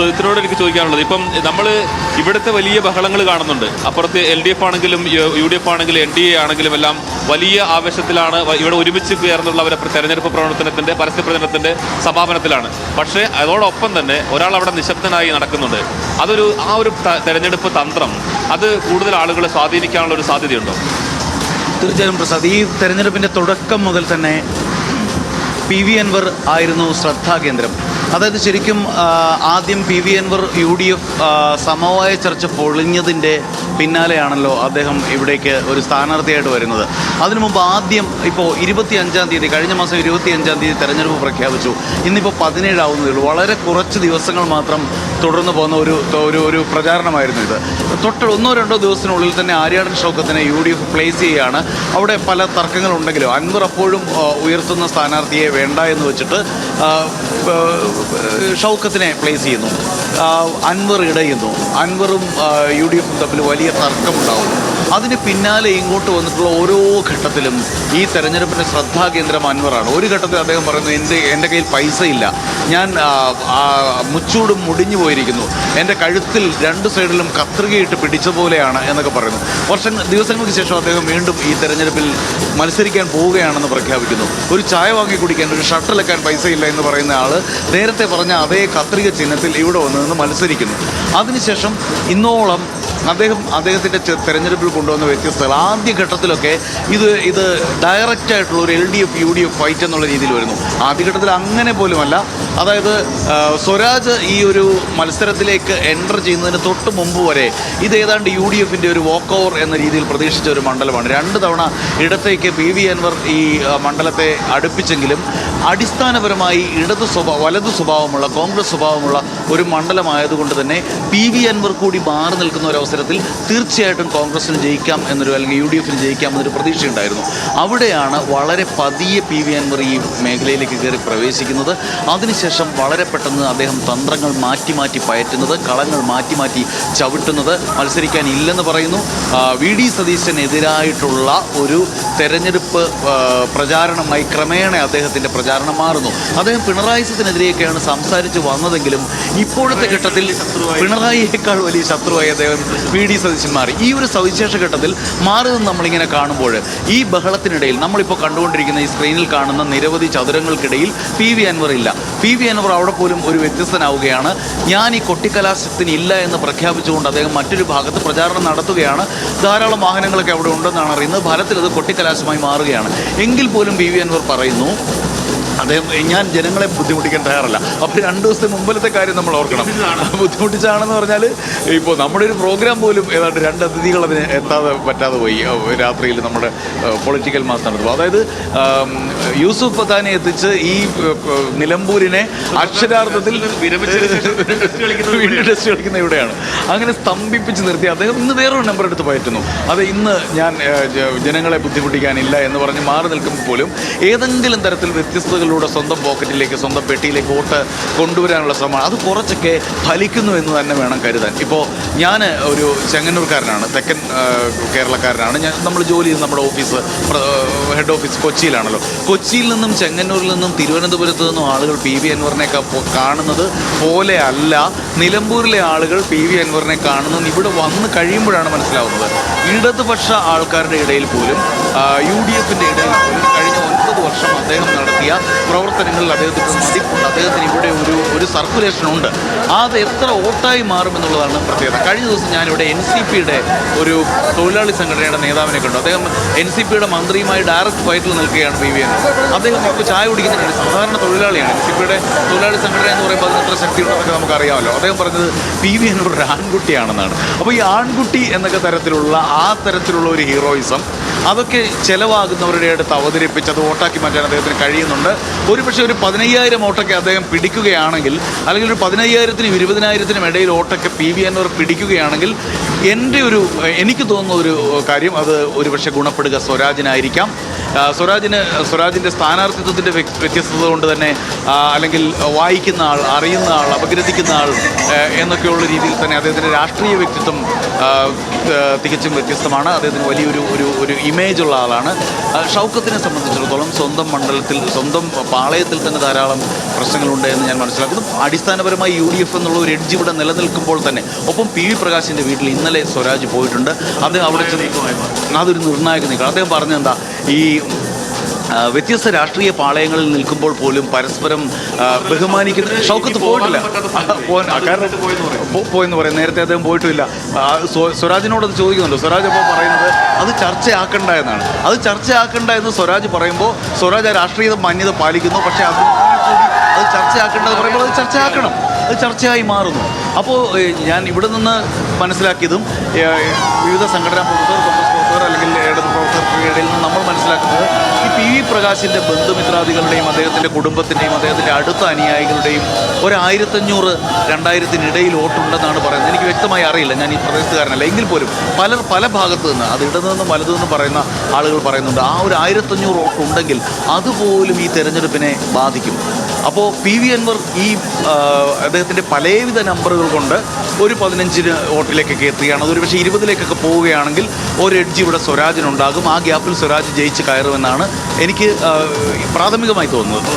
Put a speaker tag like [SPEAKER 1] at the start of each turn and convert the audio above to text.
[SPEAKER 1] ഇതിനോട് എനിക്ക് ചോദിക്കാനുള്ളത്, ഇപ്പം നമ്മൾ ഇവിടുത്തെ വലിയ ബഹളങ്ങൾ കാണുന്നുണ്ട്. അപ്പുറത്ത് LDF ആണെങ്കിലും UDF ആണെങ്കിലും NDA ആണെങ്കിലും എല്ലാം വലിയ ആവേശത്തിലാണ്. ഇവിടെ ഒരുമിച്ച് ചേർന്നുള്ളവരെ തെരഞ്ഞെടുപ്പ് പ്രവർത്തനത്തിൻ്റെ പരസ്യ പ്രചരണത്തിൻ്റെ സമാപനത്തിലാണ്. പക്ഷേ അതോടൊപ്പം തന്നെ ഒരാൾ അവിടെ നിശബ്ദനായി നടക്കുന്നുണ്ട്. ആ ഒരു തെരഞ്ഞെടുപ്പ് തന്ത്രം അത് കൂടുതൽ ആളുകളെ സ്വാധീനിക്കാനുള്ള ഒരു സാധ്യതയുണ്ടോ?
[SPEAKER 2] തീർച്ചയായും പ്രസാദ്, ഈ തെരഞ്ഞെടുപ്പിൻ്റെ തുടക്കം മുതൽ തന്നെ PV അൻവർ ആയിരുന്നു ശ്രദ്ധാകേന്ദ്രം. അതായത് ശരിക്കും ആദ്യം PV അൻവർ UDF സമവായ ചർച്ച പൊളിഞ്ഞതിൻ്റെ പിന്നാലെയാണല്ലോ അദ്ദേഹം ഇവിടേക്ക് ഒരു സ്ഥാനാർത്ഥിയായിട്ട് വരുന്നത്. അതിനു മുമ്പ് ആദ്യം ഇപ്പോൾ 25-ാം തീയതി, കഴിഞ്ഞ മാസം 25-ാം തീയതി തെരഞ്ഞെടുപ്പ് പ്രഖ്യാപിച്ചു. ഇന്നിപ്പോൾ 17 ആവുന്നതേ ഉള്ളൂ. വളരെ കുറച്ച് ദിവസങ്ങൾ മാത്രം തുടർന്ന് പോകുന്ന ഒരു പ്രചാരണമായിരുന്നു ഇത്. തൊട്ട് 1-2 ദിവസത്തിനുള്ളിൽ തന്നെ ആര്യാടൻ ഷൗക്കത്തിനെ UDF പ്ലേസ് ചെയ്യുകയാണ്. അവിടെ പല തർക്കങ്ങളുണ്ടെങ്കിലും അൻവർ അപ്പോഴും ഉയർത്തുന്ന സ്ഥാനാർത്ഥിയെ വേണ്ട എന്ന് വെച്ചിട്ട് ഷൗക്കത്തിനെ പ്ലേസ് ചെയ്യുന്നു. അൻവർ ഇടയുന്നു. അൻവറും UDFും തമ്മിൽ വലിയ തർക്കമുണ്ടാകുന്നു. അതിന് പിന്നാലെ ഇങ്ങോട്ട് വന്നിട്ടുള്ള ഓരോ ഘട്ടത്തിലും ഈ തെരഞ്ഞെടുപ്പിൻ്റെ ശ്രദ്ധാകേന്ദ്രം അൻവറാണ്. ഒരു ഘട്ടത്തിൽ അദ്ദേഹം പറയുന്നത്, എൻ്റെ കയ്യിൽ പൈസ ഇല്ല, ഞാൻ മുച്ചൂടും മുടിഞ്ഞു പോയിരിക്കുന്നു, എൻ്റെ കഴുത്തിൽ 2 സൈഡിലും കത്രികയിട്ട് പിടിച്ച പോലെയാണ് എന്നൊക്കെ പറയുന്നു. ദിവസങ്ങൾക്ക് ശേഷം അദ്ദേഹം വീണ്ടും ഈ തെരഞ്ഞെടുപ്പിൽ മത്സരിക്കാൻ പോവുകയാണെന്ന് പ്രഖ്യാപിക്കുന്നു. ഒരു ചായ വാങ്ങി കുടിക്കാൻ, ഒരു ഷർട്ടിലെക്കാൻ പൈസ ഇല്ല എന്ന് പറയുന്ന ആൾ നേരത്തെ പറഞ്ഞ അതേ കത്രിക ചിഹ്നത്തിൽ ഇവിടെ വന്ന് മത്സരിക്കുന്നു. അതിനുശേഷം ഇന്നോളം അദ്ദേഹത്തിൻ്റെ തെരഞ്ഞെടുപ്പിൽ കൊണ്ടുവന്ന വ്യത്യസ്തകൾ ആദ്യഘട്ടത്തിലൊക്കെ ഇത് ഡയറക്റ്റായിട്ടുള്ള ഒരു LDF UDF ഫൈറ്റ് എന്നുള്ള രീതിയിൽ വരുന്നു. ആദ്യഘട്ടത്തിൽ അങ്ങനെ പോലുമല്ല. അതായത് സ്വരാജ് ഈ ഒരു മത്സരത്തിലേക്ക് എൻ്റർ ചെയ്യുന്നതിന് തൊട്ട് മുമ്പ് വരെ ഇത് ഏതാണ്ട് UDFിൻ്റെ ഒരു വോക്ക് ഓവർ എന്ന രീതിയിൽ പ്രതീക്ഷിച്ച ഒരു മണ്ഡലമാണ്. 2 തവണ ഇടത്തേക്ക് PV അൻവർ ഈ മണ്ഡലത്തെ അടുപ്പിച്ചെങ്കിലും അടിസ്ഥാനപരമായി വലതു സ്വഭാവമുള്ള, കോൺഗ്രസ് സ്വഭാവമുള്ള ഒരു മണ്ഡലമായതുകൊണ്ട് തന്നെ PV അൻവർ കൂടി മാറി നിൽക്കുന്ന ഒരു അവസരത്തിൽ തീർച്ചയായിട്ടും കോൺഗ്രസിന് ജയിക്കാം അല്ലെങ്കിൽ UDFിന് ജയിക്കാം എന്നൊരു പ്രതീക്ഷയുണ്ടായിരുന്നു. അവിടെയാണ് വളരെ പതിയെ PV അൻവർ ഈ മേഖലയിലേക്ക് കയറി പ്രവേശിക്കുന്നത്. അതിനുശേഷം വളരെ പെട്ടെന്ന് അദ്ദേഹം തന്ത്രങ്ങൾ മാറ്റി പയറ്റുന്നത്, കളങ്ങൾ മാറ്റി ചവിട്ടുന്നത്, മത്സരിക്കാൻ ഇല്ലെന്ന് പറയുന്നു. VD സതീശനെതിരായിട്ടുള്ള ഒരു തെരഞ്ഞെടുപ്പ് പ്രചാരണമായി ക്രമേണ അദ്ദേഹത്തിൻ്റെ പ്രചാരണം മാറുന്നു. അദ്ദേഹം പിണറായി സത്തിനെതിരെയൊക്കെയാണ് സംസാരിച്ച് വന്നതെങ്കിലും ഇപ്പോഴത്തെ ഘട്ടത്തിൽ പിണറായിയേക്കാൾ വലിയ ശത്രുവായി അദ്ദേഹം VD സതീശൻ മാറി. ഈ ഒരു സവിശേഷ ഘട്ടത്തിൽ മാറുന്നത് നമ്മളിങ്ങനെ കാണുമ്പോൾ ഈ ബഹളത്തിനിടയിൽ നമ്മളിപ്പോൾ കണ്ടുകൊണ്ടിരിക്കുന്ന ഈ സ്ക്രീനിൽ കാണുന്ന നിരവധി ചതുരങ്ങൾക്കിടയിൽ PV അൻവർ ഇല്ല. PV അൻവർ അവിടെ പോലും ഒരു വ്യത്യസ്തനാവുകയാണ്. ഞാൻ ഈ കൊട്ടിക്കലാശത്തിന് ഇല്ല എന്ന് പ്രഖ്യാപിച്ചുകൊണ്ട് അദ്ദേഹം മറ്റൊരു ഭാഗത്ത് പ്രചാരണം നടത്തുകയാണ്. ധാരാളം വാഹനങ്ങളൊക്കെ അവിടെ ഉണ്ടെന്നാണ് അറിയുന്നത്. ഫലത്തിൽ അത് കൊട്ടിക്കലാശമായി മാറുകയാണ്. എങ്കിൽ പോലും PV അൻവർ പറയുന്നു, അദ്ദേഹം ഞാൻ ജനങ്ങളെ ബുദ്ധിമുട്ടിക്കാൻ തയ്യാറല്ല. അപ്പോൾ 2 ദിവസത്തെ മുമ്പിലത്തെ കാര്യം നമ്മൾ ഓർക്കണം. ബുദ്ധിമുട്ടിച്ചാണെന്ന് പറഞ്ഞാൽ ഇപ്പോൾ നമ്മുടെ ഒരു പ്രോഗ്രാം പോലും ഏതാണ്ട് 2 അതിഥികൾ അതിന് പറ്റാതെ പോയി. രാത്രിയിൽ നമ്മുടെ പൊളിറ്റിക്കൽ മാസ് നടത്തും. അതായത് യൂസുഫ് പത്താനെ എത്തിച്ച് ഈ നിലമ്പൂരിനെ അക്ഷരാർത്ഥത്തിൽ വീണ്ടും ടെസ്റ്റ് കളിക്കുന്ന ഇവിടെയാണ്. അങ്ങനെ സ്തംഭിപ്പിച്ച് നിർത്തി അദ്ദേഹം ഇന്ന് വേറൊരു നമ്പർ എടുത്ത് പയറ്റുന്നു. അത് ഇന്ന് ഞാൻ ജനങ്ങളെ ബുദ്ധിമുട്ടിക്കാനില്ല എന്ന് പറഞ്ഞ് മാറി നിൽക്കുമ്പോൾ പോലും ഏതെങ്കിലും തരത്തിൽ വ്യത്യസ്തത സ്വന്തം പോക്കറ്റിലേക്ക്, സ്വന്തം പെട്ടിയിലേക്ക് വോട്ട് കൊണ്ടുവരാനുള്ള ശ്രമമാണ്. അത് കുറച്ചൊക്കെ ഫലിക്കുന്നു എന്ന് തന്നെ വേണം കരുതാൻ. ഇപ്പോൾ ഞാൻ ഒരു ചെങ്ങന്നൂർക്കാരനാണ്, തെക്കൻ കേരളക്കാരനാണ്. നമ്മൾ ജോലി ചെയ്യുന്ന നമ്മുടെ ഹെഡ് ഓഫീസ് കൊച്ചിയിലാണല്ലോ. കൊച്ചിയിൽ നിന്നും ചെങ്ങന്നൂരിൽ നിന്നും തിരുവനന്തപുരത്ത് നിന്നും ആളുകൾ PV അൻവറിനെ കാണുന്നത് പോലെ അല്ല നിലമ്പൂരിലെ ആളുകൾ PV അൻവറിനെ കാണുന്നത്. ഇവിടെ വന്ന് കഴിയുമ്പോഴാണ് മനസ്സിലാവുന്നത്. ഇടതുപക്ഷ ആൾക്കാരുടെ ഇടയിൽ പോലും UDFിൻ്റെ ഇടയിൽ പോലും കഴിഞ്ഞ 9 വർഷം അദ്ദേഹം നടത്തിയ പ്രവർത്തനങ്ങളിൽ അദ്ദേഹത്തിന് മതിപ്പുണ്ട്. അദ്ദേഹത്തിന് ഇവിടെ ഒരു സർക്കുലേഷൻ ഉണ്ട്. അത് എത്ര വോട്ടായി മാറുമെന്നുള്ളതാണ് പ്രത്യേകത. കഴിഞ്ഞ ദിവസം ഞാനിവിടെ NCPയുടെ ഒരു തൊഴിലാളി സംഘടനയുടെ നേതാവിനെ കണ്ടു. അദ്ദേഹം NCPയുടെ മന്ത്രിയുമായി ഡയറക്റ്റ് ഫൈറ്റിൽ നിൽക്കുകയാണ് PV അൻവർ. അദ്ദേഹം ഇപ്പോൾ ചായ കുടിക്കുന്നതിന് സാധാരണ തൊഴിലാളിയാണ്. NCPയുടെ തൊഴിലാളി സംഘടന എന്ന് പറയുമ്പോൾ അതിന് എത്ര ശക്തിയുണ്ടെന്നൊക്കെ നമുക്കറിയാമല്ലോ. അദ്ദേഹം പറഞ്ഞത് PV അൻവർ ഒരു ആൺകുട്ടിയാണെന്നാണ്. അപ്പോൾ ഈ ആൺകുട്ടി എന്നൊക്കെ തരത്തിലുള്ള ഒരു ഹീറോയിസം അതൊക്കെ ചിലവാകുന്നവരുടെ അടുത്ത് അവതരിപ്പിച്ച് അത് വോട്ടാക്കി മാറ്റാൻ അദ്ദേഹത്തിന് കഴിയുന്നുണ്ട്. ഒരുപക്ഷെ ഒരു 15,000 വോട്ടൊക്കെ അദ്ദേഹം പിടിക്കുകയാണെങ്കിൽ, അല്ലെങ്കിൽ ഒരു 15,000-നും 20,000-നും ഇടയിൽ വോട്ടൊക്കെ PV അൻവർ പിടിക്കുകയാണെങ്കിൽ എനിക്ക് തോന്നുന്ന ഒരു കാര്യം, അത് ഒരുപക്ഷെ ഗുണപ്പെടുക സ്വരാജിനായിരിക്കാം. സ്വരാജിൻ്റെ സ്ഥാനാർത്ഥിത്വത്തിൻ്റെ വ്യത്യസ്തത കൊണ്ട് തന്നെ അല്ലെങ്കിൽ വായിക്കുന്ന ആൾ, അറിയുന്ന ആൾ, അപഗ്രഥിക്കുന്ന ആൾ എന്നൊക്കെയുള്ള രീതിയിൽ തന്നെ അദ്ദേഹത്തിൻ്റെ രാഷ്ട്രീയ വ്യക്തിത്വം തികച്ചും വ്യത്യസ്തമാണ്. അദ്ദേഹത്തിന് വലിയൊരു ഇമേജുള്ള ആളാണ്. ഷൗക്കത്തിനെ സംബന്ധിച്ചിടത്തോളം സ്വന്തം മണ്ഡലത്തിൽ, സ്വന്തം പാളയത്തിൽ തന്നെ ധാരാളം പ്രശ്നങ്ങളുണ്ട് എന്ന് ഞാൻ മനസ്സിലാക്കുന്നു. അടിസ്ഥാനപരമായി UDF എന്നുള്ള ഒരു എഡ്ജ് ഇവിടെ നിലനിൽക്കുമ്പോൾ തന്നെ ഒപ്പം PV പ്രകാശിൻ്റെ വീട്ടിൽ ഇന്നലെ സ്വരാജ് പോയിട്ടുണ്ട്. അദ്ദേഹം അവിടെ ചെന്ന് അതൊരു നിർണായക നീക്കം. അദ്ദേഹം പറഞ്ഞെന്താ, ഈ വ്യത്യസ്ത രാഷ്ട്രീയ പാളയങ്ങളിൽ നിൽക്കുമ്പോൾ പോലും പരസ്പരം ബഹുമാനിക്കുന്ന ഷൗക്കത്ത് പോയിട്ടില്ല. പോയെന്ന് പറയും. നേരത്തെ അദ്ദേഹം പോയിട്ടില്ല. സ്വരാജിനോട് അത് ചോദിക്കുന്നുണ്ട്. സ്വരാജ് അപ്പോൾ പറയുന്നത് അത് ചർച്ചയാക്കണ്ട എന്നാണ്. അത് ചർച്ചയാക്കണ്ട എന്ന് സ്വരാജ് പറയുമ്പോൾ സ്വരാജ് ആ രാഷ്ട്രീയ മാന്യത പാലിക്കുന്നു. പക്ഷേ അത് ചർച്ചയാക്കേണ്ടത് പറയുമ്പോൾ അത് ചർച്ചയാക്കണം. അത് ചർച്ചയായി മാറുന്നു. അപ്പോൾ ഞാൻ ഇവിടെ നിന്ന് മനസ്സിലാക്കിയതും വിവിധ സംഘടനാ പ്രവർത്തകർ അല്ലെങ്കിൽ ഇടത് പ്രവർത്തകർക്കിടയിൽ നിന്ന് നമ്മൾ മനസ്സിലാക്കുന്നത് ഈ PV പ്രകാശിൻ്റെ ബന്ധുമിത്രാദികളുടെയും അദ്ദേഹത്തിൻ്റെ കുടുംബത്തിൻ്റെയും അദ്ദേഹത്തിൻ്റെ അടുത്ത അനുയായികളുടെയും 1500-2000 വോട്ടുണ്ടെന്നാണ് പറയുന്നത്. എനിക്ക് വ്യക്തമായി അറിയില്ല, ഞാൻ ഈ പ്രദേശത്തുകാരനല്ല. എങ്കിൽ പോലും പല ഭാഗത്തു നിന്ന്, അത് ഇടതു നിന്നും വലതു നിന്നും പറയുന്ന ആളുകൾ പറയുന്നുണ്ട്, ആ ഒരു 1500 വോട്ട് ഉണ്ടെങ്കിൽ അതുപോലും ഈ തെരഞ്ഞെടുപ്പിനെ ബാധിക്കും. അപ്പോൾ PV അൻവർ ഈ അദ്ദേഹത്തിൻ്റെ പലവിധ നമ്പറുകൾ കൊണ്ട് ഒരു 15 വോട്ടിലേക്കൊക്കെ എത്തുകയാണ്. അതൊരു പക്ഷേ 20 പോവുകയാണെങ്കിൽ ഒരു എഡ്ജ് ഇവിടെ സ്വരാജിനുണ്ടാകും. ആ ഗ്യാപ്പിൽ സ്വരാജ് ജയിച്ച് കയറുമെന്നാണ് എനിക്ക് പ്രാഥമികമായി തോന്നുന്നത്.